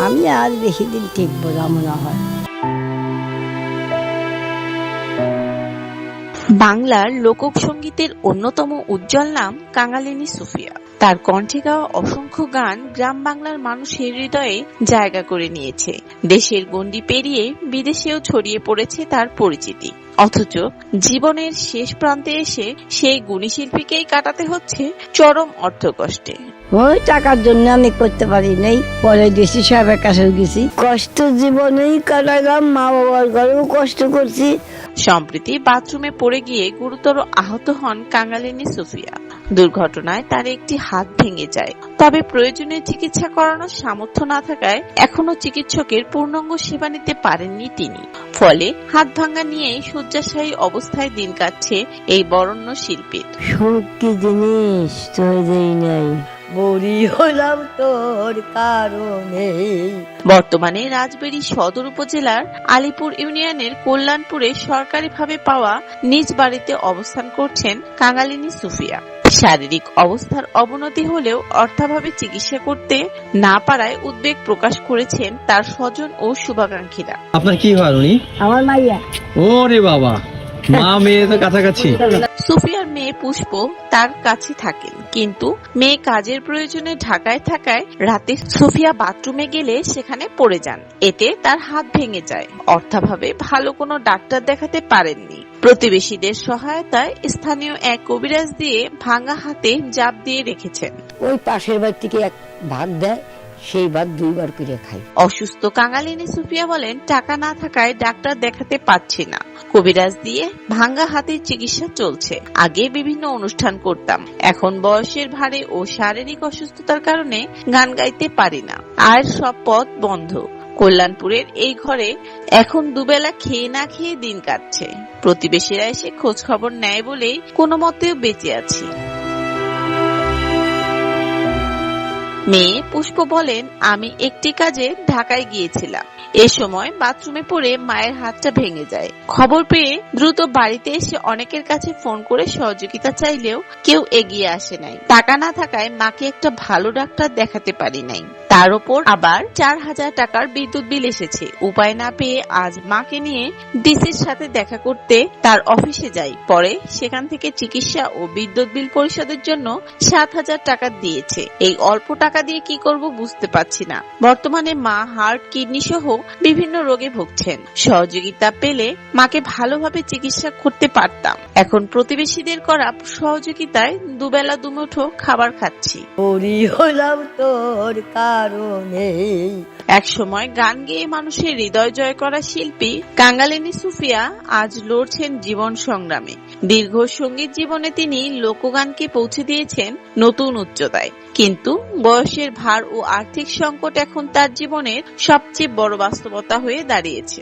আমি আর বেশি দিন টিকবো না মনে হয়। বাংলার লোকসঙ্গীতের অন্যতম উজ্জ্বল নাম কাঙালিনী সুফিয়া। তার কণ্ঠে গাওয়া অসংখ্য গান গ্রাম বাংলার মানুষের হৃদয়ে জায়গা করে নিয়েছে। দেশের গণ্ডি পেরিয়ে বিদেশেও ছড়িয়ে পড়েছে তার পরিচিতি। অথচ জীবনের শেষ প্রান্তে এসে সেই গুণী শিল্পীকেই কাটাতে হচ্ছে চরম অর্থকষ্টে। ওই টাকার জন্য আমি করতে পারি নাই, পরে ডিসি সাহেবের কাছে গেছি। কষ্ট জীবনেই কাটালাম, মা বাবার ঘরেও কষ্ট করছি। সম্প্রতি বাথরুমে পড়ে গিয়ে গুরুতর আহত হন কাঙালিনী সুফিয়া। দুর্ঘটনায় তার একটি হাত ভেঙে যায়। তবে প্রয়োজনীয় চিকিৎসা করানোর সামর্থ্য না থাকায় এখনো চিকিৎসকের পূর্ণাঙ্গ সেবা নিতে পারেননি তিনি। ফলে হাত ভাঙা নিয়েই শয্যাশায়ী অবস্থায় দিন কাটছে এই বরেণ্য শিল্পীর। সুখ কি জিনিস তোর দেই নাই, বড়ি হলাম তোর কারণে। বর্তমানে রাজবাড়ী সদর উপজেলার আলীপুর ইউনিয়নের কল্যাণপুরে সরকারিভাবে পাওয়া নিজ বাড়িতে অবস্থান করছেন কাঙালিনী সুফিয়া। শারীরিক অবস্থার অবনতি হলেও অর্থাভাবে চিকিৎসা করতে না পারায় উদ্বেগ প্রকাশ করেছেন তার স্বজন ও শুভাকাঙ্ক্ষীরা। আপনার কি হয় উনি? আমার মাইয়া। ওরে বাবা, মা মেয়ে তো কাছাকাছি। সুফিয়ার মেয়ে পুষ্প তার কাছে থাকেন, কিন্তু মেয়ে কাজের প্রয়োজনে ঢাকায় থাকায় রাতে সুফিয়া বাথরুমে গেলে সেখানে পড়ে যান। এতে তার হাত ভেঙে যায়। অর্থাভাবে ভালো কোনো ডাক্তার দেখাতে পারেননি। প্রতিবেশীদের সহায়তায় স্থানীয় এক কবিরাজ দিয়ে ভাঙা হাতে জাপ দিয়ে রেখেছেন। ওই পাশের বাড়ি থেকে এক ভাত দেয়, সেই ভাত দুইবার করে খাই। অসুস্থ কাঙালিনী সুফিয়া বলেন, টাকা না থাকায় ডাক্তার দেখাতে পারছি না, কবিরাজ দিয়ে ভাঙা হাতের চিকিৎসা চলছে। আগে বিভিন্ন অনুষ্ঠান করতাম, এখন বয়সের ভারে ও শারীরিক অসুস্থতার কারণে গান গাইতে পারি না, আর সব পথ বন্ধ। কল্যাণপুরের এই ঘরে এখন দুবেলা খেয়ে না খেয়ে দিন কাটছে। প্রতিবেশীরা এসে খোঁজ খবর নেয় বলেই কোনো মতেও বেঁচে আছি। মেয়ে পুষ্প বলেন, আমি একটি কাজে ঢাকায় গিয়েছিলাম। এ সময় বাথরুমে পড়ে মায়ের হাতটা ভেঙে যায়। খবর পেয়ে দ্রুত বাড়িতে এসে অনেকের কাছে ফোন করে সহযোগিতা চাইলেও কেউ এগিয়ে আসে নাই। টাকা না থাকায় মাকে একটা ভালো ডাক্তার দেখাতে পারি নাই। তার উপর আবার 4000 টাকার বিদ্যুৎ বিল এসেছে। উপায় না পেয়ে আজ মাকে নিয়ে ডিসির সাথে দেখা করতে তার অফিসে যাই। পরে সেখান থেকে চিকিৎসা ও বিদ্যুৎ বিল পরিশোধের জন্য 7000 টাকা দিয়েছে। এই অল্প টাকা দিয়ে কি করব বুঝতে পারছি না। বর্তমানে মা হার্ট, কিডনি সহ বিভিন্ন রোগে ভুগছেন। সহযোগিতা পেলে মাকে ভালোভাবে চিকিৎসা করতে পারতাম। এখন প্রতিবেশীদের করা সহযোগিতায় দুবেলা দুমুঠো খাবার খাচ্ছি। বড়ি হলাম তোর কারণে। এক সময় গান গেয়ে মানুষের হৃদয় জয় করা শিল্পী কাঙালিনী সুফিয়া আজ লড়ছেন জীবন সংগ্রামে। দীর্ঘ সঙ্গীত জীবনে তিনি লোকগানকে পৌঁছে দিয়েছেন নতুন উচ্চতায়। কিন্তু বয়সের ভার ও আর্থিক সংকট এখন তার জীবনের সবচেয়ে বড় বাস্তবতা হয়ে দাঁড়িয়েছে।